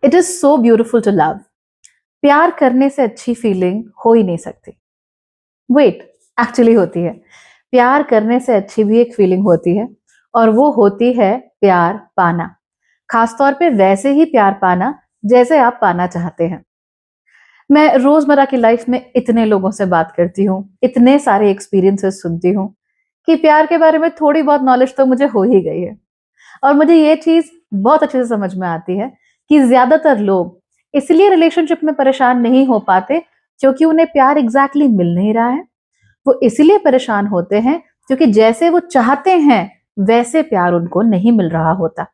It is so beautiful to love. प्यार करने से अच्छी फीलिंग हो ही नहीं सकती। वेट, एक्चुअली होती है। प्यार करने से अच्छी भी एक फीलिंग होती है, और वो होती है प्यार पाना। खासतौर पे वैसे ही प्यार पाना जैसे आप पाना चाहते हैं। मैं रोजमर्रा की लाइफ में इतने लोगों से बात करती हूँ, इतने सारे एक्सपीरियंसेस सुनती हूँ कि प्यार के बारे में थोड़ी बहुत नॉलेज तो मुझे हो ही गई है। और मुझे ये चीज बहुत अच्छे से समझ में आती है कि ज्यादातर लोग इसलिए रिलेशनशिप में परेशान नहीं हो पाते क्योंकि उन्हें प्यार एग्जैक्टली मिल नहीं रहा है। वो इसलिए परेशान होते हैं क्योंकि जैसे वो चाहते हैं वैसे प्यार उनको नहीं मिल रहा होता।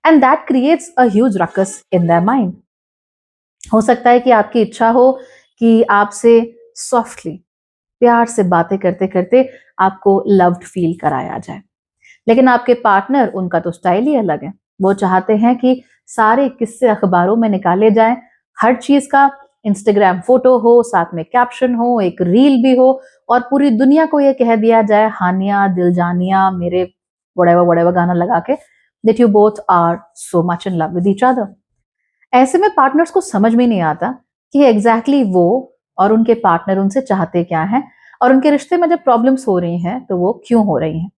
And that creates a huge ruckus in their mind. हो सकता है कि आपकी इच्छा हो कि आपसे सॉफ्टली, प्यार से बातें करते करते आपको लव्ड फील कराया जाए, लेकिन आपके पार्टनर, उनका तो स्टाइल ही अलग है। वो चाहते हैं कि सारे किस्से अखबारों में निकाले जाएं, हर चीज का इंस्टाग्राम फोटो हो, साथ में कैप्शन हो, एक रील भी हो, और पूरी दुनिया को ये कह दिया जाए, हानिया दिल जानिया मेरे वड़ेवा वड़ेवा गाना लगा के, that you both are so much in love with each other. ऐसे में पार्टनर्स को समझ में नहीं आता कि एग्जैक्टली वो और उनके पार्टनर उनसे चाहते क्या हैं, और उनके रिश्ते में जब प्रॉब्लम्स हो रही हैं तो वो क्यों हो रही हैं।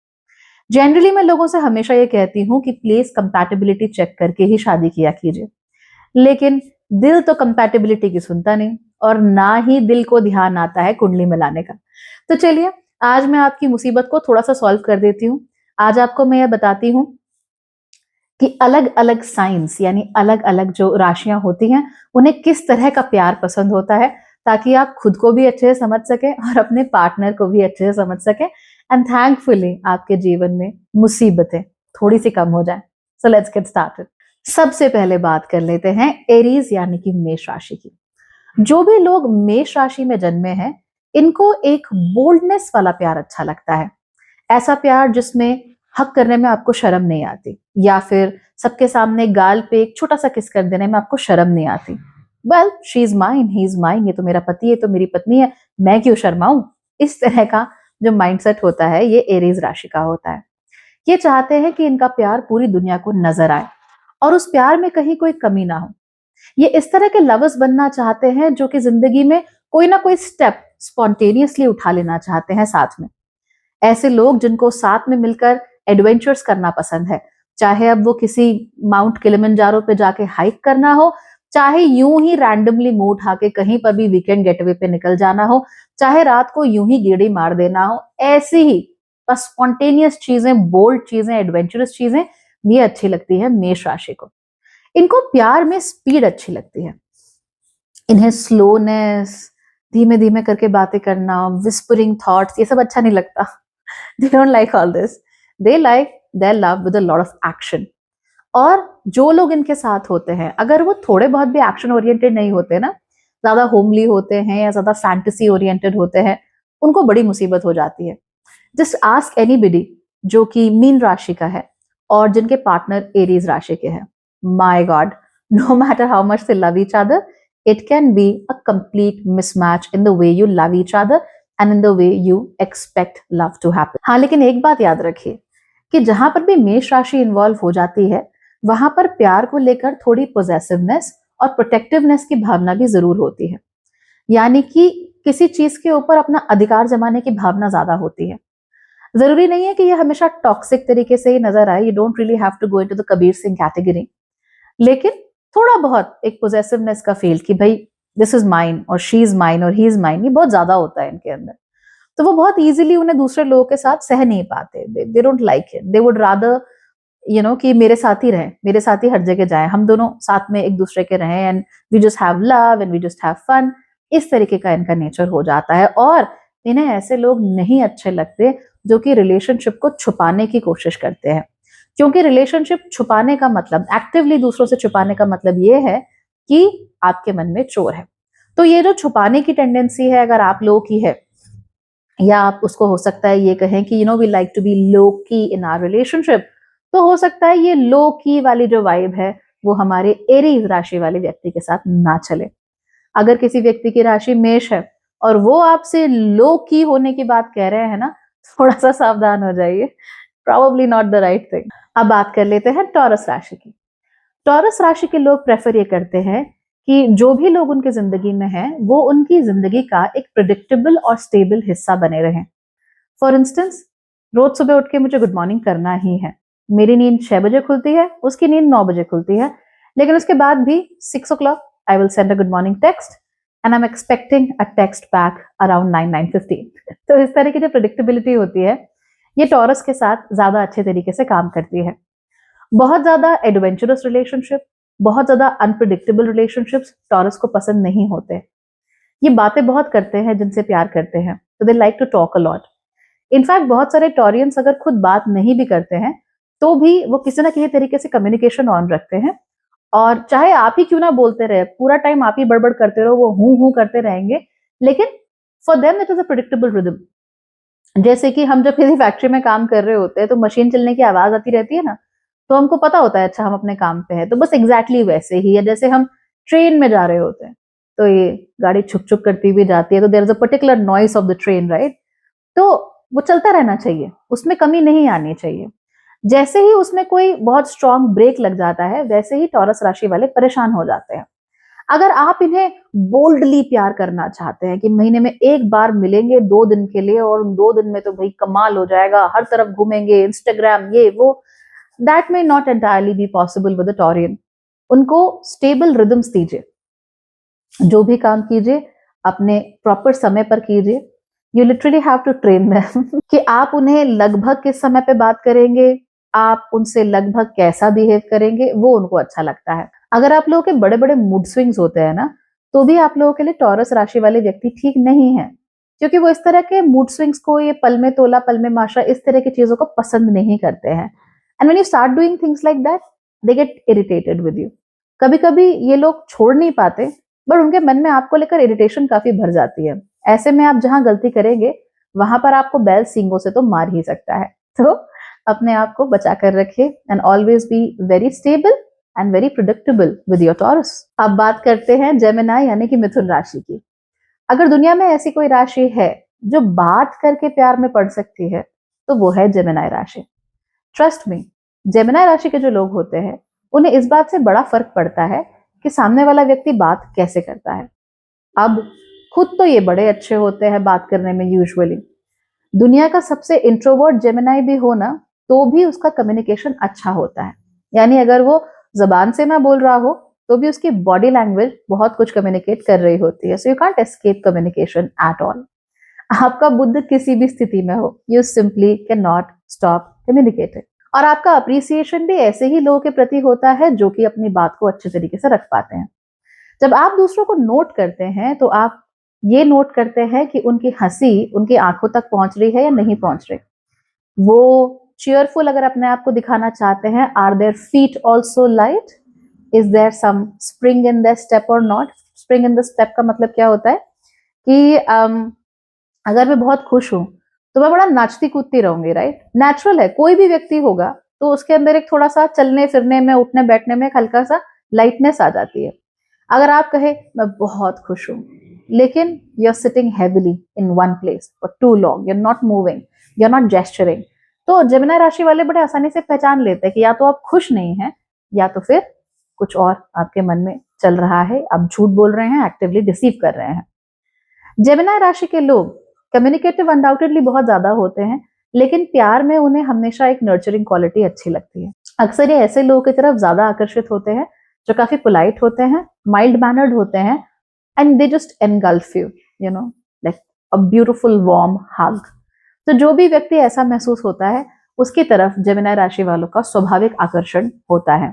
जनरली मैं लोगों से हमेशा ये कहती हूँ कि प्लीज कंपैटिबिलिटी चेक करके ही शादी किया कीजिए, लेकिन दिल तो कंपैटिबिलिटी की सुनता नहीं, और ना ही दिल को ध्यान आता है कुंडली मिलाने का। तो चलिए, आज मैं आपकी मुसीबत को थोड़ा सा सॉल्व कर देती हूँ। आज आपको मैं यह बताती हूँ कि अलग अलग साइंस, यानी अलग अलग जो राशियां होती हैं, उन्हें किस तरह का प्यार पसंद होता है, ताकि आप खुद को भी अच्छे से समझ सके और अपने पार्टनर को भी अच्छे से समझ सके, एंड थैंकफुली आपके जीवन में मुसीबतें थोड़ी सी कम हो जाए। So let's get started. सबसे पहले बात कर लेते हैं एरीज यानी कि मेष राशि की। जो भी लोग मेष राशि में जन्मे हैं, इनको एक बोल्डनेस वाला प्यार अच्छा लगता है। ऐसा प्यार जिसमें हक करने में आपको शर्म नहीं आती, या फिर सबके सामने गाल पे एक छोटा सा किस कर देने में आपको शर्म नहीं आती। Well, she is mine, he is mine, ये तो मेरा पति है, तो मेरी पत्नी है, मैं क्यों शर्माऊं। इस तरह का जो माइंडसेट होता है, ये एरीज राशि का होता है। ये चाहते हैं कि इनका प्यार पूरी दुनिया को नजर आए और उस प्यार में कहीं कोई कमी ना हो। ये इस तरह के लवर्स बनना चाहते हैं जो कि जिंदगी में कोई ना कोई स्टेप स्पॉन्टेनियसली उठा लेना चाहते हैं साथ में। ऐसे लोग जिनको साथ में मिलकर एडवेंचर्स करना पसंद है, चाहे अब वो किसी माउंट किलिमंजारो पे जाके हाइक करना हो, चाहे यूं ही रैंडमली मुंह उठा के कहीं पर भी वीकेंड गेटवे पे निकल जाना हो, चाहे रात को यूं ही गेड़ी मार देना हो, ऐसी ही बस स्पॉन्टेनियस चीजें, बोल्ड चीजें, एडवेंचरस चीजें, ये अच्छी लगती है मेष राशि को। इनको प्यार में स्पीड अच्छी लगती है। इन्हें स्लोनेस, धीमे धीमे करके बातें करना, विस्परिंग थॉट्स, ये सब अच्छा नहीं लगता। They don't like all this. They like their love with a lot of action. और जो लोग इनके साथ होते हैं, अगर वो थोड़े बहुत भी एक्शन ओरिएंटेड नहीं होते ना, ज्यादा होमली होते हैं या ज्यादा फैंटेसी ओरिएंटेड होते हैं, उनको बड़ी मुसीबत हो जाती है। जस्ट आस्क एनीबडी जो कि मीन राशि का है और जिनके पार्टनर एरीज राशि के हैं, my God, no matter how much they love each other, it can be a complete mismatch in the way you love each other and in the way you expect love to happen. हाँ, लेकिन एक बात याद रखिए कि जहां पर भी मेष राशि इन्वॉल्व हो जाती है, वहां पर प्यार को लेकर थोड़ी पोजेसिवनेस और प्रोटेक्टिवनेस की भावना भी जरूर होती है। यानी कि किसी चीज के ऊपर अपना अधिकार जमाने की भावना ज्यादा होती है। जरूरी नहीं है कि ये हमेशा टॉक्सिक तरीके से ही नजर आए, you don't really have to go into the Kabir Singh category, लेकिन थोड़ा बहुत एक पोजेसिवनेस का फील कि भाई दिस इज माइन और शी इज माइन और ही इज माइन, ये बहुत ज्यादा होता है इनके अंदर। तो वो बहुत इजीली उन्हें दूसरे लोगों के साथ सह नहीं पाते, they don't like it, they would rather कि मेरे साथ ही रहें, मेरे साथ ही हर जगह जाएं, हम दोनों साथ में एक दूसरे के रहें, and we just have love and we just have fun. इस तरीके का इनका नेचर हो जाता है। और इन्हें ऐसे लोग नहीं अच्छे लगते जो कि रिलेशनशिप को छुपाने की कोशिश करते हैं, क्योंकि रिलेशनशिप छुपाने का मतलब, एक्टिवली दूसरों से छुपाने का मतलब ये है कि आपके मन में चोर है। तो ये जो छुपाने की टेंडेंसी है अगर आप लोगों की है, या आप उसको हो सकता है ये कहें कि वी लाइक टू बी लो की इन आवर रिलेशनशिप, तो हो सकता है ये लो की वाली जो वाइब है वो हमारे एरीज राशि वाले व्यक्ति के साथ ना चले। अगर किसी व्यक्ति की राशि मेष है और वो आपसे लो की होने की बात कह रहे हैं ना, थोड़ा सा सावधान हो जाइए, probably not the right thing. अब बात कर लेते हैं टॉरस राशि की। टॉरस राशि के लोग प्रेफर ये करते हैं कि जो भी लोग उनकी जिंदगी में हैं वो उनकी जिंदगी का एक प्रिडिक्टेबल और स्टेबल हिस्सा बने रहें। फॉर इंस्टेंस, रोज सुबह उठ के मुझे गुड मॉर्निंग करना ही है। मेरी नींद 6 बजे खुलती है, उसकी नींद 9 बजे खुलती है, लेकिन उसके बाद भी 6 o'clock I will send a good morning text and I am expecting a text back around 9-9:15। तो इस तरह की जो प्रिडिक्टेबिलिटी होती है ये टॉरस के साथ ज्यादा अच्छे तरीके से काम करती है। बहुत ज्यादा एडवेंचरस रिलेशनशिप, बहुत ज्यादा अनप्रिडिक्टेबल रिलेशनशिप्स टॉरस को पसंद नहीं होते। ये बातें बहुत करते हैं जिनसे प्यार करते हैं, तो they like to talk a lot. In fact बहुत सारे टॉरियंस अगर खुद बात नहीं भी करते हैं तो भी वो किसी ना किसी तरीके से कम्युनिकेशन ऑन रखते हैं, और चाहे आप ही क्यों ना बोलते रहे, पूरा टाइम आप ही बड़बड़ करते रहो, वो हूं करते रहेंगे, लेकिन for them it is a predictable rhythm. जैसे कि हम जब किसी फैक्ट्री में काम कर रहे होते हैं तो मशीन चलने की आवाज आती रहती है ना, तो हमको पता होता है अच्छा हम अपने काम पे हैं। तो बस एग्जैक्टली वैसे ही है, जैसे हम ट्रेन में जा रहे होते हैं तो ये गाड़ी छुक छुक करती हुई जाती है, तो there is a particular noise of the train, right? तो वो चलता रहना चाहिए, उसमें कमी नहीं आनी चाहिए। जैसे ही उसमें कोई बहुत स्ट्रांग ब्रेक लग जाता है वैसे ही टॉरस राशि वाले परेशान हो जाते हैं। अगर आप इन्हें बोल्डली प्यार करना चाहते हैं कि महीने में एक बार मिलेंगे 2 दिन के लिए और उन 2 दिन में तो भाई कमाल हो जाएगा, हर तरफ घूमेंगे, इंस्टाग्राम ये वो, that may not entirely be possible with a Taurean. उनको स्टेबल रिदम्स दीजिए, जो भी काम कीजिए अपने प्रॉपर समय पर कीजिए। You literally have to train them कि आप उन्हें लगभग किस समय पे बात करेंगे, आप उनसे लगभग कैसा बिहेव करेंगे, वो उनको अच्छा लगता है। अगर आप लोगों के बड़े बड़े मूड स्विंग्स होते हैं ना, तो भी आप लोगों के लिए टॉरस राशि वाले व्यक्ति ठीक नहीं है, क्योंकि वो इस तरह के मूड स्विंग्स को, ये पल में तोला पल में माशा, इस तरह की चीजों को पसंद नहीं करते हैं। And when you start doing things like that they get irritated with you. कभी कभी ये लोग छोड़ नहीं पाते, बट उनके मन में आपको लेकर इरिटेशन काफी भर जाती है। ऐसे में आप जहां गलती करेंगे वहां पर आपको बैल सींगों से तो मार ही सकता है। तो अपने आप को बचा कर रखिए and always be very stable and very predictable with your taurus. अब बात करते हैं जेमिनी यानी कि मिथुन राशि की। अगर दुनिया में ऐसी कोई राशि है जो बात करके प्यार में पड़ सकती है तो वो है जेमिनी राशि। ट्रस्ट मी, जेमिनी राशि के जो लोग होते हैं उन्हें इस बात से बड़ा फर्क पड़ता है कि सामने वाला व्यक्ति बात कैसे करता है। अब खुद तो ये बड़े अच्छे होते हैं बात करने में यूजुअली, दुनिया का सबसे इंट्रोवर्ट जेमिनी भी हो ना तो भी उसका कम्युनिकेशन अच्छा होता है। यानी अगर वो जबान से ना बोल रहा हो तो भी उसकी बॉडी लैंग्वेज बहुत कुछ कम्युनिकेट कर रही होती है। So you can't escape communication at all. आपका बुद्ध किसी भी स्थिति में हो, you simply can not stop communicating. और आपका अप्रिसिएशन भी ऐसे ही लोगों के प्रति होता है जो कि अपनी बात को अच्छे तरीके से रख पाते हैं। जब आप दूसरों को नोट करते हैं तो आप ये नोट करते हैं कि उनकी हंसी उनकी आंखों तक पहुंच रही है या नहीं पहुंच रही। वो चीयरफुल अगर अपने आप को दिखाना चाहते हैं, are there feet also light, is there some spring in the step or not. Spring in the step का मतलब क्या होता है कि अगर मैं बहुत खुश हूं तो मैं बड़ा नाचती कूदती रहूंगी, राइट? नेचुरल है, कोई भी व्यक्ति होगा तो उसके अंदर एक थोड़ा सा चलने फिरने में, उठने बैठने में हल्का सा लाइटनेस आ जाती है। अगर आप कहे मैं बहुत खुश हूं लेकिन you are sitting heavily in one place for too long, you are not moving, you are not gesturing, तो जेमिनी राशि वाले बड़े आसानी से पहचान लेते हैं कि या तो आप खुश नहीं हैं या तो फिर कुछ और आपके मन में चल रहा है, आप झूठ बोल रहे हैं, एक्टिवली डिसीव कर रहे हैं। जेमिनी राशि के लोग कम्युनिकेटिव अनडाउटेडली बहुत ज्यादा होते हैं, लेकिन प्यार में उन्हें हमेशा एक नर्चरिंग क्वालिटी अच्छी लगती है। अक्सर ये ऐसे लोगों की तरफ ज्यादा आकर्षित होते हैं जो काफी पोलाइट होते हैं, माइल्ड मैनर्ड होते हैं, and they just engulf you, you know, like a beautiful warm hug. तो जो भी व्यक्ति ऐसा महसूस होता है उसकी तरफ जेमिनी राशि वालों का स्वाभाविक आकर्षण होता है।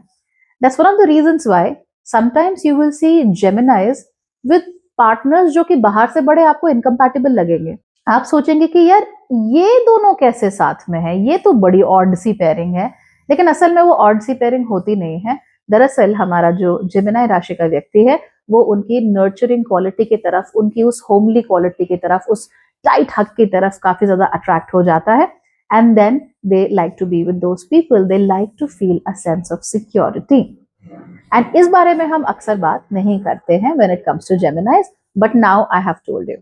That's one of the reasons why sometimes you will see Geminis with partners जो कि बाहर से बड़े आपको इनकम्पैटिबल लगेंगे। आप सोचेंगे कि यार ये दोनों कैसे साथ में है, ये तो बड़ी ऑड सी पेयरिंग है, लेकिन असल में वो ऑड सी पेयरिंग होती नहीं है। दरअसल हमारा जो जेमिनी राशि का व्यक्ति है वो उनकी नर्चरिंग क्वालिटी की तरफ, उनकी उस होमली क्वालिटी की तरफ, उस टाइट हक की तरफ काफी ज्यादा अट्रैक्ट हो जाता है। And then they like to be with those people, they like to feel a sense of security. And इस बारे में हम अक्सर बात नहीं करते हैं when it comes to Geminis, but now I have told you.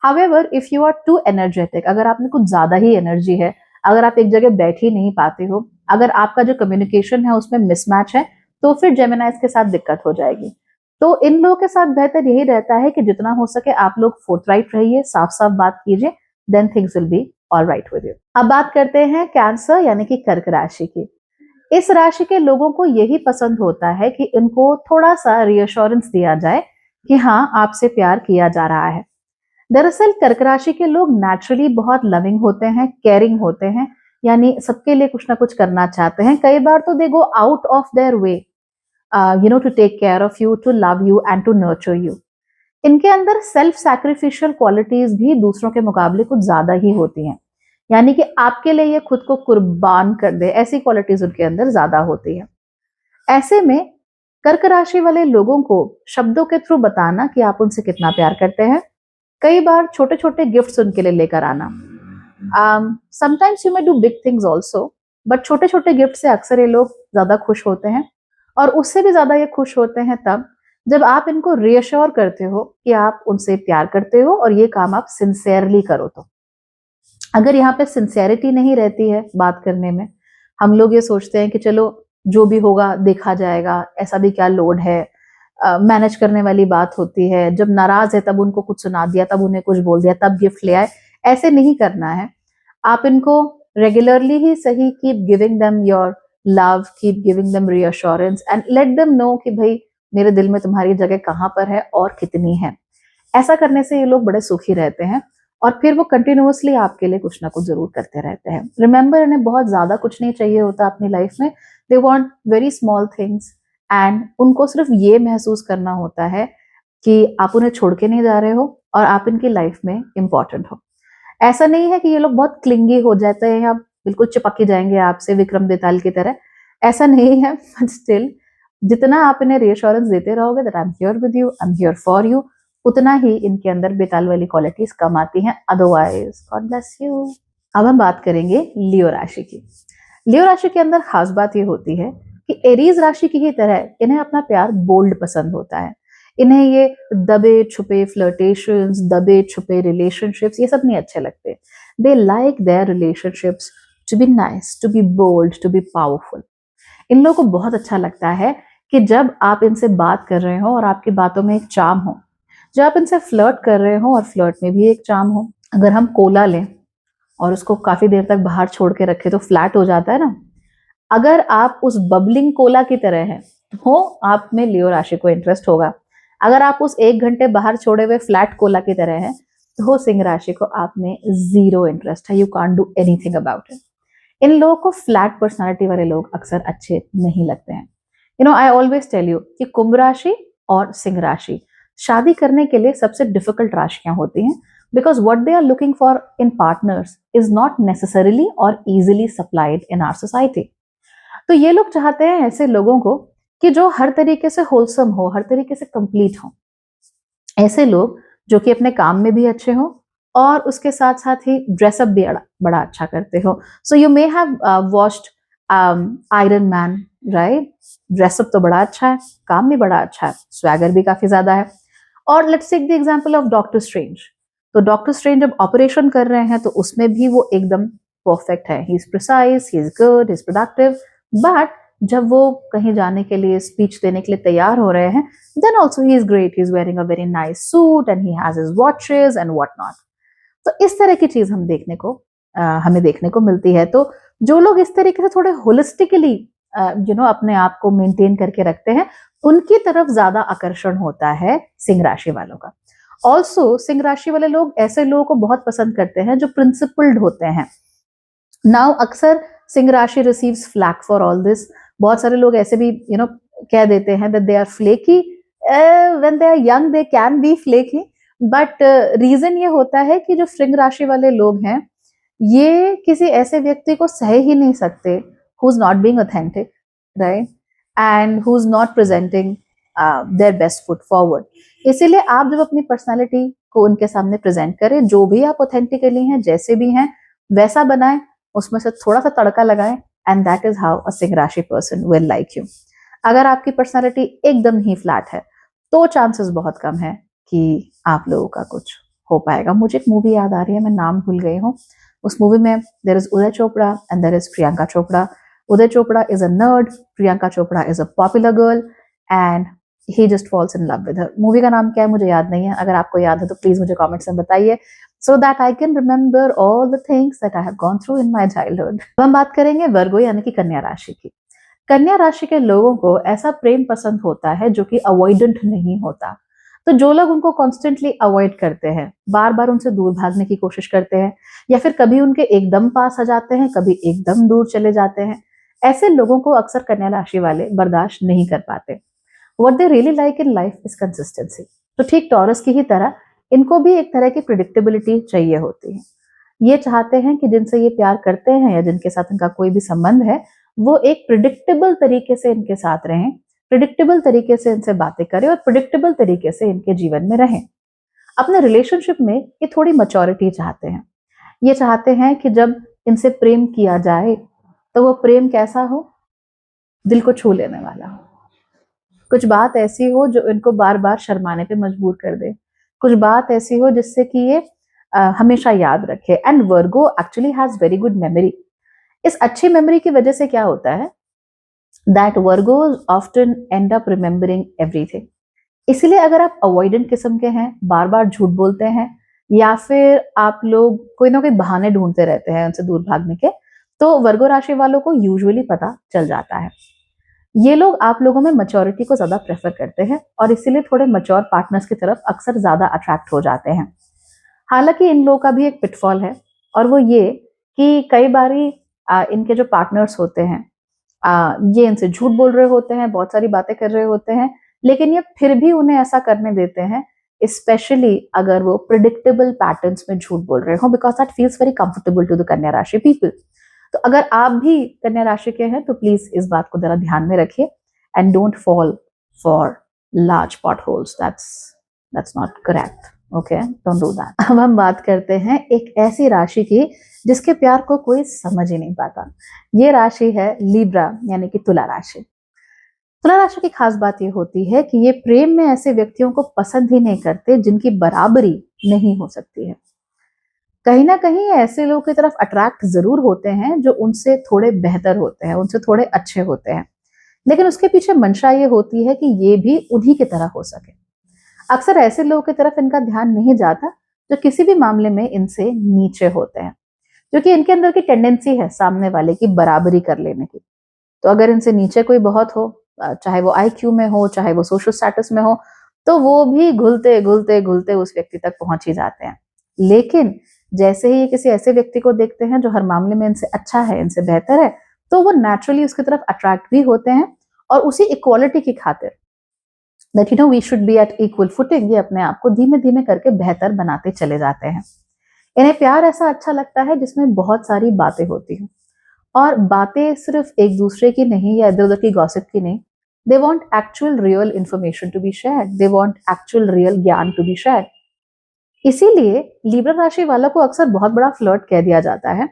However if you are too energetic, अगर आप में कुछ ज्यादा ही एनर्जी है, अगर आप एक जगह बैठ ही नहीं पाते हो, अगर आपका जो कम्युनिकेशन है उसमें मिसमैच है, तो फिर जेमिनाइज के साथ दिक्कत हो जाएगी। तो इन लोगों के साथ बेहतर यही रहता है कि जितना हो सके आप लोग फोर्थराइट रहिए, साफ साफ बात कीजिए, then things will be all right with you. अब बात करते हैं कैंसर यानी कि कर्क राशि की। इस राशि के लोगों को यही पसंद होता है कि इनको थोड़ा सा रियश्योरेंस दिया जाए कि हाँ, आपसे प्यार किया जा रहा है। दरअसल कर्क राशि के लोग नेचुरली बहुत लविंग होते हैं, केयरिंग होते हैं, यानी सबके लिए कुछ ना कुछ करना चाहते हैं। कई बार तो they go out of their way to take care of you, to love you and to nurture you. इनके अंदर सेल्फ सैक्रिफिशियल क्वालिटीज भी दूसरों के मुकाबले कुछ ज्यादा ही होती हैं, यानी कि आपके लिए ये खुद को कुर्बान कर दे, ऐसी क्वालिटीज उनके अंदर ज्यादा होती है। ऐसे में कर्क राशि वाले लोगों को शब्दों के थ्रू बताना कि आप उनसे कितना प्यार करते हैं, कई बार छोटे छोटे गिफ्ट्स उनके लिए लेकर आना। Sometimes you may do big things also, but छोटे छोटे गिफ्ट से अक्सर ये लोग ज्यादा खुश होते हैं। और उससे भी ज्यादा ये खुश होते हैं तब जब आप इनको रियश्योर करते हो कि आप उनसे प्यार करते हो और ये काम आप सिंसियरली करो। तो अगर यहाँ पे सिंसियरिटी नहीं रहती है बात करने में, हम लोग ये सोचते हैं कि चलो जो भी होगा देखा जाएगा, ऐसा भी क्या लोड है, मैनेज करने वाली बात होती है, जब नाराज है तब उनको कुछ सुना दिया, तब उन्हें कुछ बोल दिया, तब गिफ्ट ले आए, ऐसे नहीं करना है। आप इनको रेगुलरली ही सही keep giving them your love, keep giving them reassurance and let them know कि भाई मेरे दिल में तुम्हारी जगह कहाँ पर है और कितनी है। ऐसा करने से ये लोग बड़े सुखी रहते हैं और फिर वो कंटिन्यूअसली आपके लिए कुछ ना कुछ जरूर करते रहते हैं। रिमेंबर, इन्हें बहुत ज्यादा कुछ नहीं चाहिए होता अपनी लाइफ में। They want very small things and उनको सिर्फ ये महसूस करना होता है कि आप उन्हें छोड़ के नहीं जा रहे हो और आप इनकी लाइफ में इंपॉर्टेंट हो। ऐसा नहीं है कि ये लोग बहुत क्लिंगी हो जाते हैं या बिल्कुल चिपक के जाएंगे आपसे विक्रम बेताल की तरह, ऐसा नहीं है। बट स्टिल जितना आप इन्हें रियश्योरेंस देते रहोगे that I am here with you, I am here for you, उतना ही इनके अंदर बेताल वाली क्वालिटीज कम आती हैं। Otherwise God bless you. अब हम बात करेंगे लियो राशि की। लियो राशि के अंदर खास बात ये होती है कि एरीज राशि की ही तरह इन्हें अपना प्यार बोल्ड पसंद होता है। इन्हें ये दबे छुपे फ्लर्टेशंस, दबे छुपे रिलेशनशिप्स, ये सब नहीं अच्छे लगते। They like their relationships to be nice, to be bold, to be powerful. इन लोगों को बहुत अच्छा लगता है कि जब आप इनसे बात कर रहे हो और आपकी बातों में एक चार्म हो, जब आप इनसे फ्लर्ट कर रहे हो और फ्लर्ट में भी एक चार्म हो। अगर हम कोला लें और उसको काफी देर तक बाहर छोड़ के रखे तो फ्लैट हो जाता है ना। अगर आप उस बबलिंग कोला की तरह हैं तो आप में लियो राशि को इंटरेस्ट होगा। अगर आप उस 1 घंटे बाहर छोड़े हुए फ्लैट कोला की तरह हैं तो सिंह राशि को आप में जीरो इंटरेस्ट है। You can't do anything about it. इन लोगों को फ्लैट पर्सनालिटी वाले लोग अक्सर अच्छे नहीं लगते हैं। आई ऑलवेज टेल यू कि कुंभ राशि और सिंह राशि शादी करने के लिए सबसे डिफिकल्ट राशियां होती हैं, because what they are looking for in partners is not necessarily और easily supplied in our society. तो ये लोग चाहते हैं ऐसे लोगों को कि जो हर तरीके से होलसम हो, हर तरीके से कंप्लीट हो। ऐसे लोग जो कि अपने काम में भी अच्छे हो और उसके साथ साथ ही ड्रेसअप भी बड़ा अच्छा करते हो। So you may have watched iron man, right? Dress up तो बड़ा अच्छा है, काम भी बड़ा अच्छा है, स्वैगर भी काफी ज्यादा है। और let's take the example of Doctor Strange. तो डॉक्टर स्ट्रेंज जब ऑपरेशन कर रहे हैं तो उसमें भी वो एकदम परफेक्ट है। He is precise, he is good, he is productive. But जब वो कहीं जाने के लिए स्पीच देने के लिए तैयार हो रहे हैं, then also he is great, he is wearing a very nice suit and he has his watches and what not. तो इस तरह की चीज हमें देखने को मिलती है। तो जो लोग इस तरीके से थोड़े होलिस्टिकली अपने आप को मेंटेन करके रखते हैं, उनकी तरफ ज्यादा आकर्षण होता है सिंह राशि वालों का। ऑल्सो सिंह राशि वाले लोग ऐसे लोगों को बहुत पसंद करते हैं जो प्रिंसिपल्ड होते हैं। नाउ अक्सर सिंह राशि receives flak for all this. बहुत सारे लोग ऐसे भी कह देते हैं that they are flaky. When they are young they can be flaky, but reason ये होता है कि जो सिंह राशि वाले लोग हैं ये किसी ऐसे व्यक्ति को सह ही नहीं सकते who is not being authentic, right, and who is not presenting their best foot forward. इसीलिए आप जब अपनी पर्सनालिटी को उनके सामने प्रेजेंट करें, जो भी आप ऑथेंटिकली हैं, जैसे भी हैं वैसा बनाएं, उसमें से थोड़ा सा तड़का लगाएं, and that is how a Singh राशि पर्सन विल लाइक यू। अगर आपकी पर्सनालिटी एकदम ही फ्लैट है तो चांसेस बहुत कम है कि आप लोगों का कुछ हो पाएगा। मुझे एक मूवी याद आ रही है, मैं नाम भूल गई हूँ। उस मूवी में there is Uday Chopra and there is Priyanka Chopra. Uday Chopra is a nerd, Priyanka Chopra is a popular girl and he just falls in love with her. Movie का नाम क्या है मुझे याद नहीं है, अगर आपको याद है तो प्लीज मुझे कमेंट्स में बताइए, so that I can remember all the things that I have gone through in my childhood। अब हम बात करेंगे वर्गो यानी कि कन्या राशि की। कन्या राशि के लोगों को ऐसा प्रेम पसंद होता है जो कि अवॉइडेंट नहीं होता। तो जो लोग उनको कॉन्स्टेंटली अवॉइड करते हैं, बार बार उनसे दूर भागने की कोशिश करते हैं, या फिर कभी उनके एकदम पास आ जाते हैं, कभी एकदम दूर चले जाते हैं, ऐसे लोगों को अक्सर कन्या राशि वाले बर्दाश्त नहीं कर पाते। What they really like in life is consistency। तो ठीक टॉरस की ही तरह इनको भी एक तरह की प्रिडिक्टेबिलिटी चाहिए होती है। ये चाहते हैं कि जिनसे ये प्यार करते हैं या जिनके साथ इनका कोई भी संबंध है, वो एक प्रिडिक्टेबल तरीके से इनके साथ रहें, प्रिडिक्टेबल तरीके से इनसे बातें करें और प्रिडिक्टेबल तरीके से इनके जीवन में रहें। अपने रिलेशनशिप में ये थोड़ी मैच्योरिटी चाहते हैं। ये चाहते हैं कि जब इनसे प्रेम किया जाए तो वो प्रेम कैसा हो, दिल को छू लेने वाला हो। कुछ बात ऐसी हो जो इनको बार बार शर्माने पे मजबूर कर दे, कुछ बात ऐसी हो जिससे कि ये हमेशा याद रखे। And Virgo actually has very good memory. इस अच्छी मेमोरी की वजह से क्या होता है, that Virgos often and up remembering everything. इसलिए अगर आप अवॉइडेंट किस्म के हैं, बार बार झूठ बोलते हैं, या फिर आप लोग कोई ना कोई बहाने ढूंढते रहते हैं उनसे दूर भागने के, तो वर्गो राशि वालों को यूजुअली पता चल जाता है। ये लोग आप लोगों में मैच्योरिटी को ज्यादा प्रेफर करते हैं और इसीलिए थोड़े मैच्योर पार्टनर्स की तरफ अक्सर ज्यादा अट्रैक्ट हो जाते हैं। हालांकि इन लोगों का भी एक पिटफॉल है, और वो ये कि कई बारी इनके जो पार्टनर्स होते हैं ये इनसे झूठ बोल रहे होते हैं, बहुत सारी बातें कर रहे होते हैं, लेकिन ये फिर भी उन्हें ऐसा करने देते हैं, स्पेशली अगर वो प्रिडिक्टेबल पैटर्न्स में झूठ बोल रहे हो, because that feels very comfortable to the कन्या राशि पीपल। तो अगर आप भी कन्या राशि के हैं तो प्लीज इस बात को जरा ध्यान में रखिए and don't fall for large pot holes, that's not correct, okay, don't do that. अब हम बात करते हैं एक ऐसी राशि की जिसके प्यार को कोई समझ ही नहीं पाता। ये राशि है लिब्रा यानी कि तुला राशि। तुला राशि की खास बात ये होती है कि ये प्रेम में ऐसे व्यक्तियों को पसंद ही नहीं करते जिनकी बराबरी नहीं हो सकती है। कहीं ना कहीं ऐसे लोगों की तरफ अट्रैक्ट जरूर होते हैं जो उनसे थोड़े बेहतर होते हैं, उनसे थोड़े अच्छे होते हैं, लेकिन उसके पीछे मंशा ये होती है कि ये भी उन्हीं की तरह हो सके। अक्सर ऐसे लोगों की तरफ इनका ध्यान नहीं जाता जो किसी भी मामले में इनसे नीचे होते हैं, क्योंकि इनके अंदर की टेंडेंसी है सामने वाले की बराबरी कर लेने की। तो अगर इनसे नीचे कोई बहुत हो, चाहे वो IQ में हो, चाहे वो सोशल स्टेटस में हो, तो वो भी घुलते घुलते घुलते उस व्यक्ति तक पहुंच ही जाते हैं। लेकिन जैसे ही ये किसी ऐसे व्यक्ति को देखते हैं जो हर मामले में इनसे अच्छा है, इनसे बेहतर है, तो वो नेचुरली उसकी तरफ अट्रैक्ट भी होते हैं, और उसी इक्वालिटी की खातिर that you know we should be at equal footing, ये अपने आप को धीमे धीमे करके बेहतर बनाते चले जाते हैं। इन्हें प्यार ऐसा अच्छा लगता है जिसमें बहुत सारी बातें होती हैं, और बातें सिर्फ एक दूसरे की नहीं या इधर उधर की गॉसिप की नहीं। They want actual real information to be share, they want actual real gyan to be share. इसीलिए लिब्रा राशि वालों को अक्सर बहुत बड़ा फ्लर्ट कह दिया जाता है।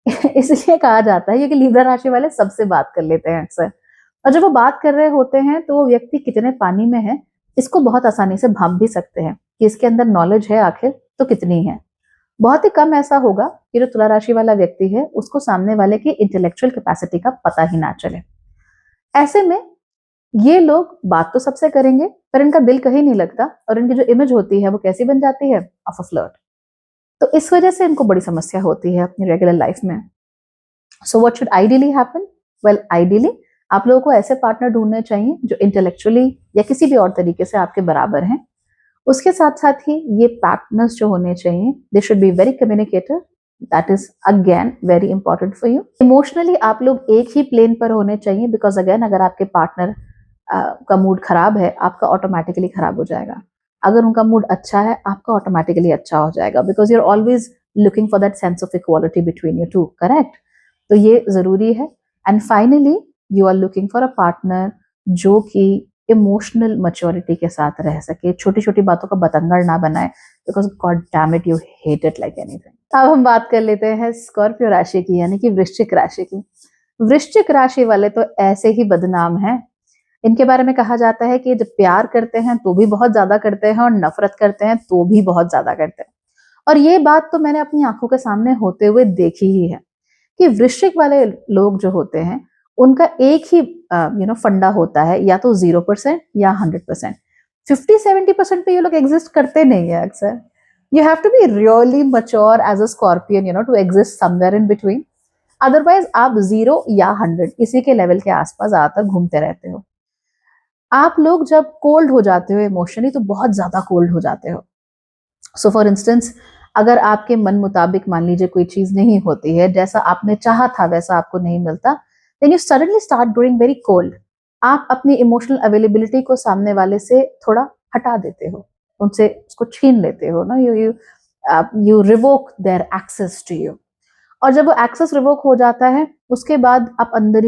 इसलिए कहा जाता है क्योंकि लिब्रा राशि वाले सबसे बात कर लेते हैं अक्सर, और जब वो बात कर रहे होते हैं तो वो व्यक्ति कितने पानी में है इसको बहुत आसानी से भांप भी सकते हैं कि इसके अंदर नॉलेज है आखिर तो कितनी है। बहुत ही कम ऐसा होगा कि जो तुला राशि वाला व्यक्ति है उसको सामने वाले की इंटेलेक्चुअल कैपेसिटी का पता ही ना चले। ऐसे में ये लोग बात तो सबसे करेंगे पर इनका दिल कहीं नहीं लगता, और इनकी जो इमेज होती है वो कैसी बन जाती है, ऑफ अ फ्लर्ट। तो इस वजह से इनको बड़ी समस्या होती है अपनी रेगुलर लाइफ में। So what should ideally happen, well ideally आप लोगों को ऐसे पार्टनर ढूंढने चाहिए जो इंटेलेक्चुअली या किसी भी और तरीके से आपके बराबर हैं। उसके साथ साथ ही ये पार्टनर्स जो होने चाहिए they should be very communicative, that is again very important for you. Emotionally आप लोग एक ही प्लेन पर होने चाहिए, बिकॉज अगेन अगर आपके पार्टनर का मूड खराब है आपका ऑटोमेटिकली खराब हो जाएगा, अगर उनका मूड अच्छा है आपका ऑटोमेटिकली अच्छा हो जाएगा, because you are always looking for that sense of equality between you two, correct. तो ये जरूरी है। And finally you are looking for a partner जो कि इमोशनल मैच्योरिटी के साथ रह सके, छोटी छोटी बातों का बतंगड़ ना बनाए, because god damn it you hate it like anything. अब हम बात कर लेते हैं स्कॉर्पियो राशि की यानी कि वृश्चिक राशि की। वृश्चिक राशि वाले तो ऐसे ही बदनाम हैं, इनके बारे में कहा जाता है कि जब प्यार करते हैं तो भी बहुत ज्यादा करते हैं और नफरत करते हैं तो भी बहुत ज्यादा करते हैं। और ये बात तो मैंने अपनी आंखों के सामने होते हुए देखी ही है। कि वृश्चिक वाले लोग जो होते हैं उनका एक ही फंडा होता है, या तो 0% या 100%। 50-70% पे ये लोग एग्जिस्ट करते नहीं है अक्सर। You have to be really mature as a Scorpion to exist somewhere in between. Otherwise आप 0 या 100 इसी के लेवल के आसपास ज्यादातर घूमते रहते हो। आप लोग जब कोल्ड हो जाते हो इमोशनली तो बहुत ज्यादा कोल्ड हो जाते हो। सो फॉर इंस्टेंस, अगर आपके मन मुताबिक मान लीजिए कोई चीज नहीं होती है, जैसा आपने चाहा था वैसा आपको नहीं मिलता, then you suddenly start growing very cold. आप अपनी इमोशनल अवेलेबिलिटी को सामने वाले से थोड़ा हटा देते हो, उनसे उसको छीन लेते हो ना, you revoke their access to you. और जब वो एक्सेस रिवोक हो जाता है उसके बाद आप अंदर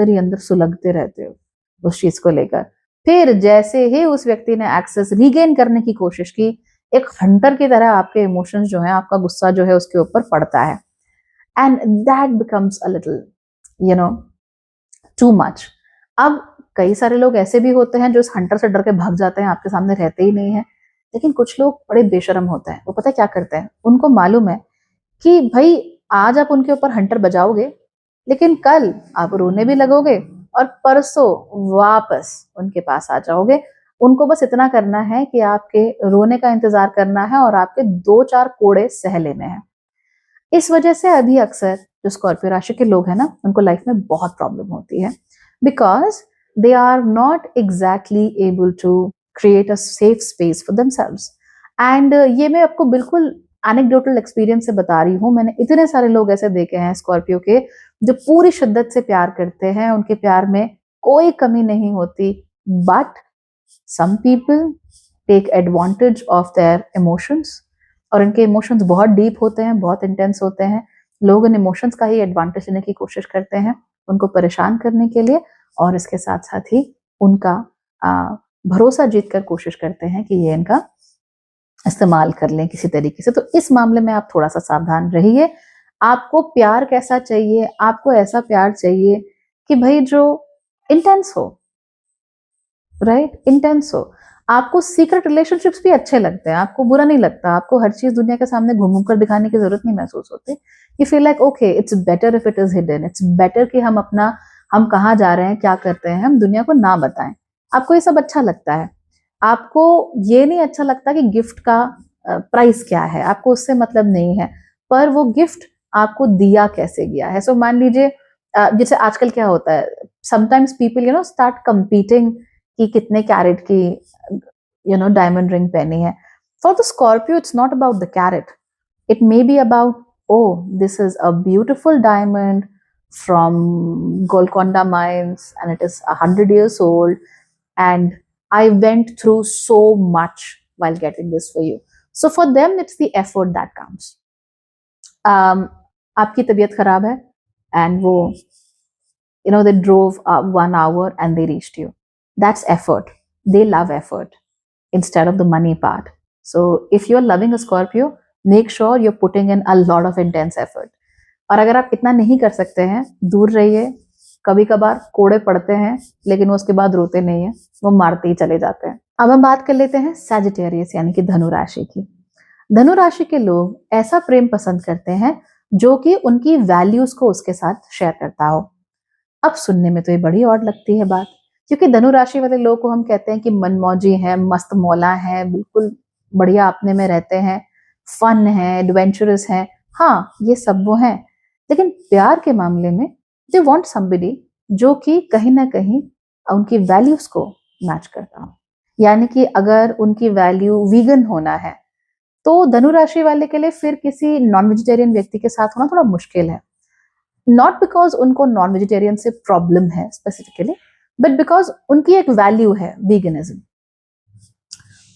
ही अंदर सुलगते रहते हो उस चीज को लेकर। फिर जैसे ही उस व्यक्ति ने एक्सेस रीगेन करने की कोशिश की, एक हंटर की तरह आपके इमोशंस जो है, आपका गुस्सा जो है उसके ऊपर पड़ता है, and that becomes a little too much. अब कई सारे लोग ऐसे भी होते हैं जो इस हंटर से डर के भाग जाते हैं, आपके सामने रहते ही नहीं है। लेकिन कुछ लोग बड़े बेशरम होते हैं, वो पता है क्या करते हैं, उनको मालूम है कि भाई आज आप उनके ऊपर हंटर बजाओगे लेकिन कल आप रोने भी लगोगे और परसों वापस उनके पास आ जाओगे। उनको बस इतना करना है कि आपके रोने का इंतजार करना है और आपके 2-4 कोड़े सह लेने हैं। इस वजह से अभी अक्सर जो स्कॉर्पियो राशि के लोग हैं ना, उनको लाइफ में बहुत प्रॉब्लम होती है, because they are not exactly able to create a safe space for themselves. And ये मैं आपको बिल्कुल एनेक्डोटल एक्सपीरियंस से बता रही हूँ। मैंने इतने सारे लोग ऐसे देखे हैं स्कॉर्पियो के जो पूरी शिद्दत से प्यार करते हैं, उनके प्यार में कोई कमी नहीं होती, but some people take advantage of their emotions, और इनके इमोशंस बहुत डीप होते हैं, बहुत इंटेंस होते हैं। लोग इन इमोशंस का ही एडवांटेज लेने की कोशिश करते हैं उनको परेशान करने के लिए, और इसके साथ साथ ही उनका भरोसा जीत कर कोशिश करते हैं कि ये इनका इस्तेमाल कर लें किसी तरीके से। तो इस मामले में आप थोड़ा सा सावधान रहिए। आपको प्यार कैसा चाहिए? आपको ऐसा प्यार चाहिए कि भाई जो इंटेंस हो, राइट, इंटेंस हो। आपको सीक्रेट रिलेशनशिप्स भी अच्छे लगते हैं, आपको बुरा नहीं लगता, आपको हर चीज दुनिया के सामने घूम घूम कर दिखाने की जरूरत नहीं महसूस होती। You feel like okay, it's better if it is hidden, it's better कि हम कहाँ जा रहे हैं, क्या करते हैं, हम दुनिया को ना बताएं। आपको ये सब अच्छा लगता है। आपको ये नहीं अच्छा लगता कि गिफ्ट का प्राइस क्या है, आपको उससे मतलब नहीं है, पर वो गिफ्ट आपको दिया कैसे गया है। सो मान लीजिए जैसे आजकल क्या होता है, समटाइम्स पीपल स्टार्ट कंपीटिंग कि कितने कैरेट की डायमंड रिंग पहनी है। For the Scorpio it's not about the carat, it may be about, oh, this is a beautiful diamond from Golconda mines and it is 100 years old and I went through so much while getting this for you. So for them it's the effort that counts. आपकी तबीयत खराब है and वो they drove 1 hour and they reached you. That's effort. They love effort instead of the money part. So if you're loving a Scorpio, make sure you're putting in a lot of intense effort. और अगर आप इतना नहीं कर सकते हैं, दूर रहिए। कभी कभार कोड़े पड़ते हैं लेकिन वो उसके बाद रोते नहीं है, वो मारते ही चले जाते हैं। अब हम बात कर लेते हैं सैजिटेरियस यानी कि धनु राशि की। धनु राशि के लोग ऐसा प्रेम पसंद करते हैं जो कि उनकी वैल्यूज को उसके साथ शेयर करता हो। अब सुनने में तो ये बड़ी ऑड लगती है बात, क्योंकि धनु राशि वाले लोग को हम कहते हैं कि मनमौजी हैं, मस्त मौला हैं, बिल्कुल बढ़िया अपने में रहते हैं, फन है, एडवेंचरस है। हाँ, ये सब वो हैं, लेकिन प्यार के मामले में दे वांट समबडी जो कि कहीं ना कहीं उनकी वैल्यूज को मैच करता हो। यानी कि अगर उनकी वैल्यू वीगन होना है तो धनु राशि वाले के लिए फिर किसी नॉन वेजिटेरियन व्यक्ति के साथ होना थोड़ा मुश्किल है। नॉट बिकॉज उनको नॉन वेजिटेरियन से प्रॉब्लम है स्पेसिफिकली, बट बिकॉज उनकी एक वैल्यू है वीगनिज्म।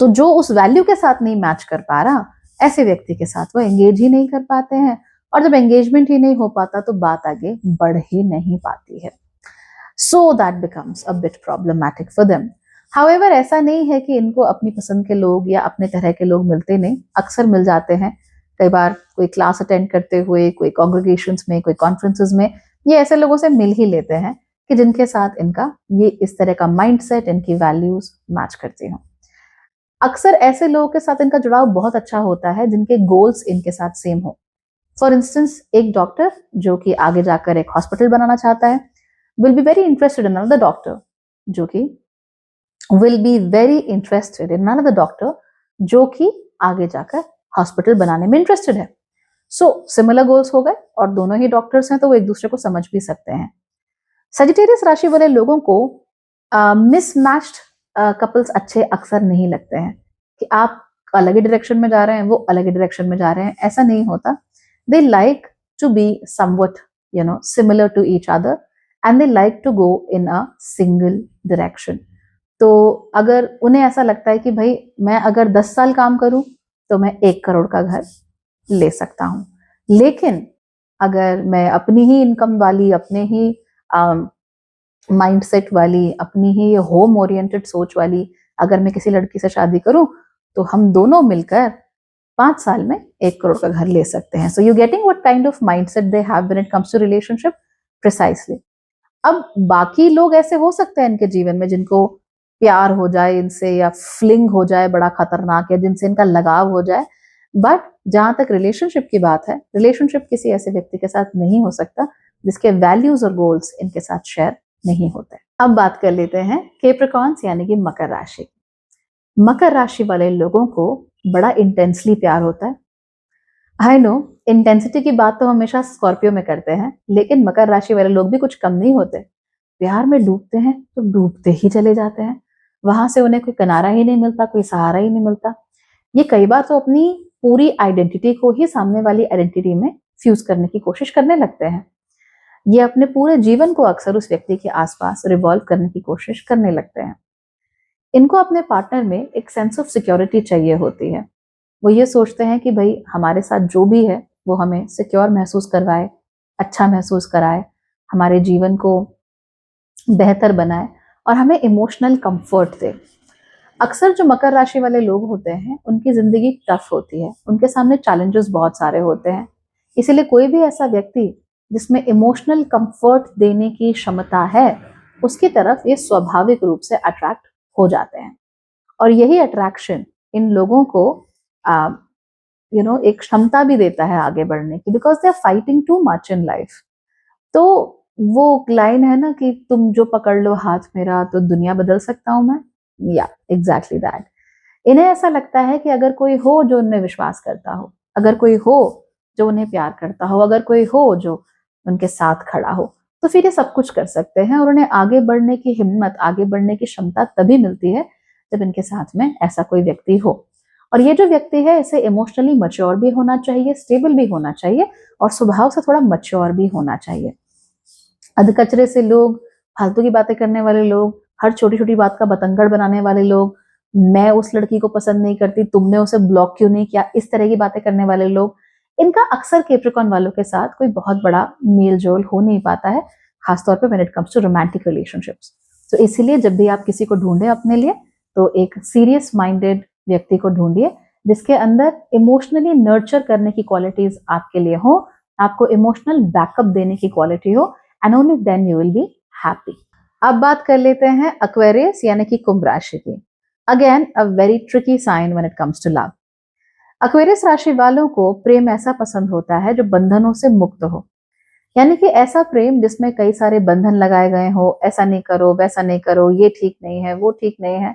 तो जो उस वैल्यू के साथ नहीं मैच कर पा रहा, ऐसे व्यक्ति के साथ वो एंगेज ही नहीं कर पाते हैं, और जब एंगेजमेंट ही नहीं हो पाता तो बात आगे बढ़ ही नहीं पाती है। So that becomes a bit problematic for them. However ऐसा नहीं है कि इनको अपनी पसंद के लोग या अपने तरह के लोग मिलते नहीं, अक्सर मिल जाते हैं। कई बार कोई क्लास अटेंड करते हुए, कोई कॉन्ग्रेगेशंस में, कोई कॉन्फ्रेंसेस में, ये ऐसे लोगों से मिल ही लेते हैं कि जिनके साथ इनका ये इस तरह का माइंडसेट, इनकी वैल्यूज मैच करती हो। अक्सर ऐसे लोगों के साथ इनका जुड़ाव बहुत अच्छा होता है जिनके गोल्स इनके साथ सेम हो। फॉर इंस्टेंस एक डॉक्टर जो कि आगे जाकर एक हॉस्पिटल बनाना चाहता है will be very interested in another doctor जो कि will be very interested in another doctor जो कि आगे जाकर हॉस्पिटल बनाने में इंटरेस्टेड है। सो सिमिलर गोल्स हो गए और दोनों ही डॉक्टर्स हैं तो वो एक दूसरे को समझ भी सकते हैं। सजिटेरियस राशि वाले लोगों को मिसमैच्ड कपल्स अच्छे अक्सर नहीं लगते हैं कि आप अलग ही डायरेक्शन में जा रहे हैं, वो अलग ही डायरेक्शन में जा रहे हैं, ऐसा नहीं होता। They like to be somewhat similar to each other and they like to go in a single direction. तो अगर उन्हें ऐसा लगता है कि भाई मैं अगर 10 साल काम करूं तो मैं 1 करोड़ का घर ले सकता हूं, लेकिन अगर मैं अपनी ही इनकम वाली, अपने ही माइंडसेट वाली, अपनी ही होम ओरिएंटेड सोच वाली अगर मैं किसी लड़की से शादी करूं तो हम दोनों मिलकर 5 साल में 1 करोड़ का घर ले सकते हैं। So you getting what kind of mindset they have when it comes to relationship precisely. अब बाकी लोग ऐसे हो सकते हैं इनके जीवन में जिनको प्यार हो जाए इनसे या फ्लिंग हो जाए बड़ा खतरनाक है, जिनसे इनका लगाव हो जाए, बट जहां तक रिलेशनशिप की बात है, रिलेशनशिप किसी ऐसे व्यक्ति के साथ नहीं हो सकता जिसके वैल्यूज और गोल्स इनके साथ शेयर नहीं होते। अब बात कर लेते हैं कैप्रिकॉर्न्स यानी कि मकर राशि। मकर राशि वाले लोगों को बड़ा इंटेंसली प्यार होता है। आई नो इंटेंसिटी की बात तो हमेशा स्कॉर्पियो में करते हैं, लेकिन मकर राशि वाले लोग भी कुछ कम नहीं होते। प्यार में डूबते हैं तो डूबते ही चले जाते हैं, वहां से उन्हें कोई किनारा ही नहीं मिलता, कोई सहारा ही नहीं मिलता। ये कई बार तो अपनी पूरी आइडेंटिटी को ही सामने वाली आइडेंटिटी में फ्यूज करने की कोशिश करने लगते हैं। ये अपने पूरे जीवन को अक्सर उस व्यक्ति के आसपास रिवॉल्व करने की कोशिश करने लगते हैं। इनको अपने पार्टनर में एक सेंस ऑफ सिक्योरिटी चाहिए होती है। वो ये सोचते हैं कि भाई हमारे साथ जो भी है वो हमें सिक्योर महसूस करवाए, अच्छा महसूस कराए, हमारे जीवन को बेहतर बनाए और हमें इमोशनल कंफर्ट दे। अक्सर जो मकर राशि वाले लोग होते हैं उनकी जिंदगी टफ होती है, उनके सामने चैलेंजेस बहुत सारे होते हैं। इसीलिए कोई भी ऐसा व्यक्ति जिसमें इमोशनल कंफर्ट देने की क्षमता है उसकी तरफ ये स्वाभाविक रूप से अट्रैक्ट हो जाते हैं। और यही अट्रैक्शन इन लोगों को एक क्षमता भी देता है आगे बढ़ने की, because they are fighting too much in life. तो वो लाइन है ना कि तुम जो पकड़ लो हाथ मेरा तो दुनिया बदल सकता हूं मैं, या एग्जैक्टली दैट। इन्हें ऐसा लगता है कि अगर कोई हो जो उनमें विश्वास करता हो, अगर कोई हो जो उन्हें प्यार करता हो, अगर कोई हो जो उनके साथ खड़ा हो, तो फिर ये सब कुछ कर सकते हैं। और उन्हें आगे बढ़ने की हिम्मत, आगे बढ़ने की क्षमता तभी मिलती है जब इनके साथ में ऐसा कोई व्यक्ति हो। और ये जो व्यक्ति है इसे इमोशनली मैच्योर भी होना चाहिए, स्टेबल भी होना चाहिए और स्वभाव से थोड़ा मैच्योर भी होना चाहिए। अधकचरे से लोग, फालतू की बातें करने वाले लोग, हर छोटी छोटी बात का बतंगड़ बनाने वाले लोग, मैं उस लड़की को पसंद नहीं करती, तुमने उसे ब्लॉक क्यों नहीं किया, इस तरह की बातें करने वाले लोग, इनका अक्सर कैप्रिकॉर्न वालों के साथ कोई बहुत बड़ा मेल जोल हो नहीं पाता है, खासतौर पे when it comes to romantic relationships. तो इसीलिए जब भी आप किसी को ढूंढे अपने लिए तो एक सीरियस माइंडेड व्यक्ति को ढूंढिए जिसके अंदर इमोशनली नर्चर करने की क्वालिटीज आपके लिए हो, आपको इमोशनल बैकअप देने की क्वालिटी हो, and only then you will be happy. अब बात कर लेते हैं एक्वेरियस यानी कि कुंभ राशि की। Again a very tricky sign when it comes to love. Aquarius राशि वालों को प्रेम ऐसा पसंद होता है जो बंधनों से मुक्त हो, यानी कि ऐसा प्रेम जिसमें कई सारे बंधन लगाए गए हो, ऐसा नहीं करो, वैसा नहीं करो, ये ठीक नहीं है, वो ठीक नहीं है।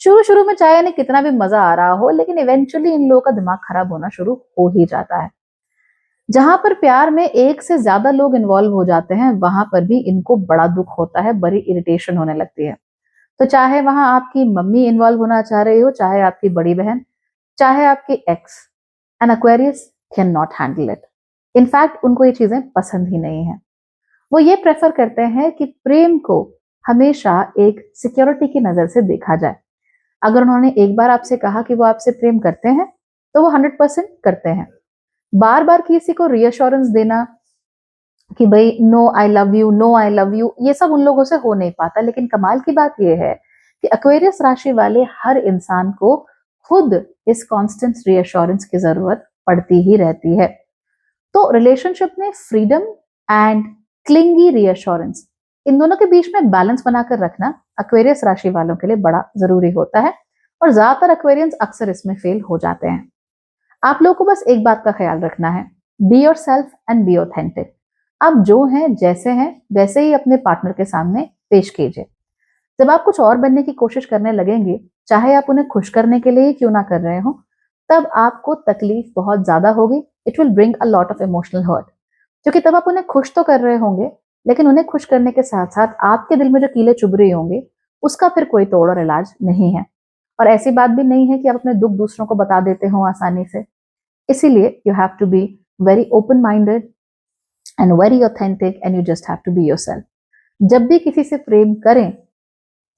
शुरू शुरू में चाहे इन्हें कितना भी मजा आ रहा हो, लेकिन इवेंचुअली इन लोगों का दिमाग खराब होना शुरू हो ही जाता है। जहां पर प्यार में एक से ज्यादा लोग इन्वॉल्व हो जाते हैं वहां पर भी इनको बड़ा दुख होता है, बड़ी इरिटेशन होने लगती है। तो चाहे वहां आपकी मम्मी इन्वॉल्व होना चाह रही हो, चाहे आपकी बड़ी बहन, चाहे आपकी ex, an Aquarius can not handle it. In fact उनको ये चीजें पसंद ही नहीं है। वो ये प्रेफर करते हैं कि प्रेम को हमेशा एक सिक्योरिटी की नजर से देखा जाए। अगर उन्होंने एक बार आपसे कहा कि वो आपसे प्रेम करते हैं तो वो 100% करते हैं। बार बार किसी को रीअश्योरेंस देना कि भाई no I love you, no I love you, ये सब उन लोगों से हो नहीं पाता। लेकिन कमाल की बात यह है कि एक्वेरियस राशि वाले हर इंसान को खुद इस कांस्टेंट रीअश्योरेंस की जरूरत पड़ती ही रहती है। तो रिलेशनशिप में फ्रीडम एंड क्लिंगी रीअश्योरेंस, इन दोनों के बीच में बैलेंस बनाकर रखना एक्वेरियस राशि वालों के लिए बड़ा जरूरी होता है। और ज्यादातर एक्वेरियंस अक्सर इसमें फेल हो जाते हैं। आप लोगों को बस एक बात का ख्याल रखना है be your self and be authentic. आप जो हैं जैसे हैं वैसे ही अपने पार्टनर के सामने पेश कीजिए। जब आप कुछ और बनने की कोशिश करने लगेंगे, चाहे आप उन्हें खुश करने के लिए ही क्यों ना कर रहे हो, तब आपको तकलीफ बहुत ज्यादा होगी। It will bring a lot of emotional hurt, क्योंकि तब आप उन्हें खुश तो कर रहे होंगे, लेकिन उन्हें खुश करने के साथ साथ आपके दिल में जो कीले चुभ रही होंगे उसका फिर कोई तोड़ और इलाज नहीं है। और ऐसी बात भी नहीं है कि आप अपने दुख दूसरों को बता देते हो आसानी से। इसीलिए you have to be very open minded and very authentic and you just have to be yourself. जब भी किसी से प्रेम करें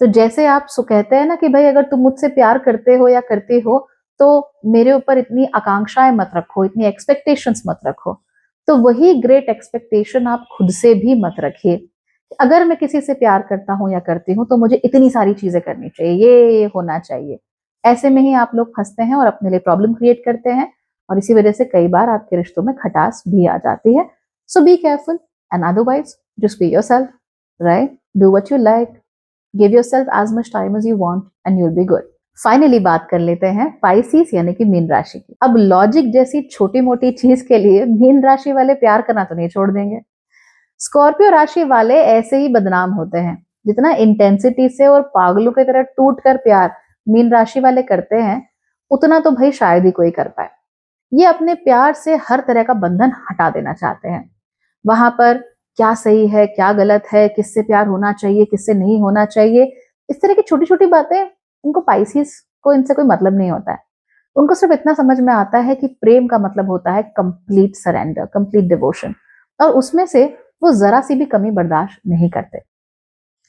तो जैसे आप कहते हैं ना कि भाई अगर तुम मुझसे प्यार करते हो या करती हो तो मेरे ऊपर इतनी आकांक्षाएं मत रखो, इतनी एक्सपेक्टेशंस मत रखो। तो वही ग्रेट एक्सपेक्टेशन आप खुद से भी मत रखिए। अगर मैं किसी से प्यार करता हूं या करती हूँ तो मुझे इतनी सारी चीजें करनी चाहिए, ये होना चाहिए। ऐसे में ही आप लोग फंसते हैं और अपने लिए प्रॉब्लम क्रिएट करते हैं, और इसी वजह से कई बार आपके रिश्तों में खटास भी आ जाती है। So be careful and otherwise just be yourself, right? Do what you like, give yourself as much time as you want and you will be good. Finally बात कर लेते हैं पाइसिस यानी कि मीन राशि की। अब लॉजिक जैसी छोटी मोटी चीज के लिए मीन राशि वाले प्यार करना तो नहीं छोड़ देंगे। स्कॉर्पियो राशि वाले ऐसे ही बदनाम होते हैं। जितना इंटेंसिटी से और पागलों की तरह टूट कर प्यार मीन राशि वाले करते हैं, उतना तो भाई शायद ही कोई कर पाए। ये अपने प्यार से हर तरह का बंधन हटा देना चाहते हैं। वहां पर क्या सही है क्या गलत है, किससे प्यार होना चाहिए किससे नहीं होना चाहिए, इस तरह की छोटी छोटी बातें इनको पाइसिस को इनसे कोई मतलब नहीं होता है। उनको सिर्फ इतना समझ में आता है कि प्रेम का मतलब होता है कंप्लीट सरेंडर, कंप्लीट डिवोशन, और उसमें से वो जरा सी भी कमी बर्दाश्त नहीं करते।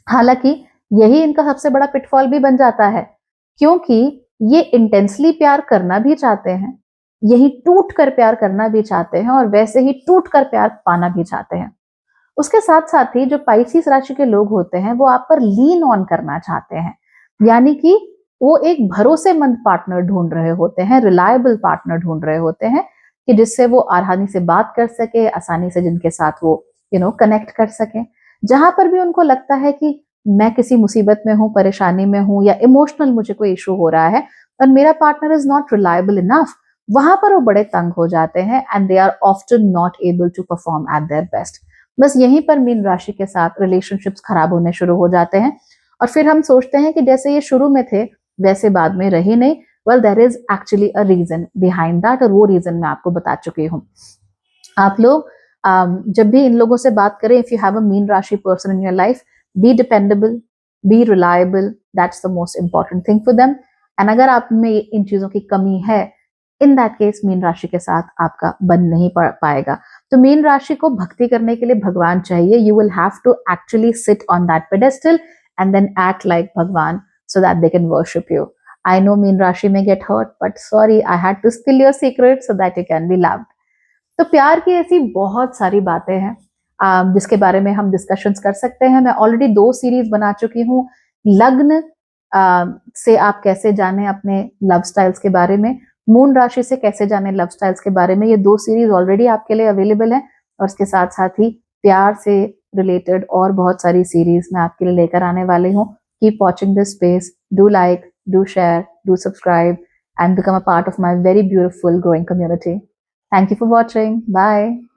हालांकि यही इनका सबसे बड़ा पिटफॉल भी बन जाता है, क्योंकि ये इंटेंसली प्यार करना भी चाहते हैं, यही टूट कर प्यार करना भी चाहते हैं, और वैसे ही टूट कर प्यार पाना भी चाहते हैं। उसके साथ साथ ही जो पाइसिस राशि के लोग होते हैं वो आप पर लीन ऑन करना चाहते हैं, यानी कि वो एक भरोसेमंद पार्टनर ढूंढ रहे होते हैं, रिलायबल पार्टनर ढूंढ रहे होते हैं, कि जिससे वो आसानी से बात कर सके, आसानी से जिनके साथ वो कनेक्ट कर सके। जहां पर भी उनको लगता है कि मैं किसी मुसीबत में हूं, परेशानी में हूं, या इमोशनल मुझे कोई इशू हो रहा है और मेरा partner is not reliable enough, वहां पर वो बड़े तंग हो जाते हैं and they are often not able to perform at their best. बस यहीं पर मीन राशि के साथ रिलेशनशिप्स खराब होने शुरू हो जाते हैं, और फिर हम सोचते हैं कि जैसे ये शुरू में थे वैसे बाद में रही नहीं। Well there is actually a reason behind that, और वो रीजन मैं आपको बता चुकी हूँ। आप लोग जब भी इन लोगों से बात करें, इफ यू हैव अ मीन राशि person in your life, be dependable, be reliable, that's the most important thing for them. And अगर आप में इन चीजों की कमी है, इन दैट केस मीन राशि के साथ आपका बन नहीं पाएगा। तो मीन राशि को भक्ति करने के लिए भगवान चाहिए। You will have to actually sit on that pedestal and then act like bhagwan so that they can worship you. I know मीन राशि may get hurt, but sorry, I had to spill your secret so that you can be loved. तो प्यार की ऐसी बहुत सारी बातें हैं जिसके बारे में हम डिस्कशंस कर सकते हैं। मैं ऑलरेडी 2 सीरीज बना चुकी हूँ। लग्न से आप कैसे जाने अपने लव स्टाइल्स के बारे में, मून राशि से कैसे जाने लव स्टाइल्स के बारे में, ये 2 सीरीज ऑलरेडी आपके लिए अवेलेबल है। और उसके साथ साथ ही प्यार से रिलेटेड और बहुत सारी सीरीज मैं आपके लिए लेकर आने वाली हूँ। Keep watching this space. Do like, do share, do subscribe, and become a part of my very beautiful growing community. Thank you for watching. Bye.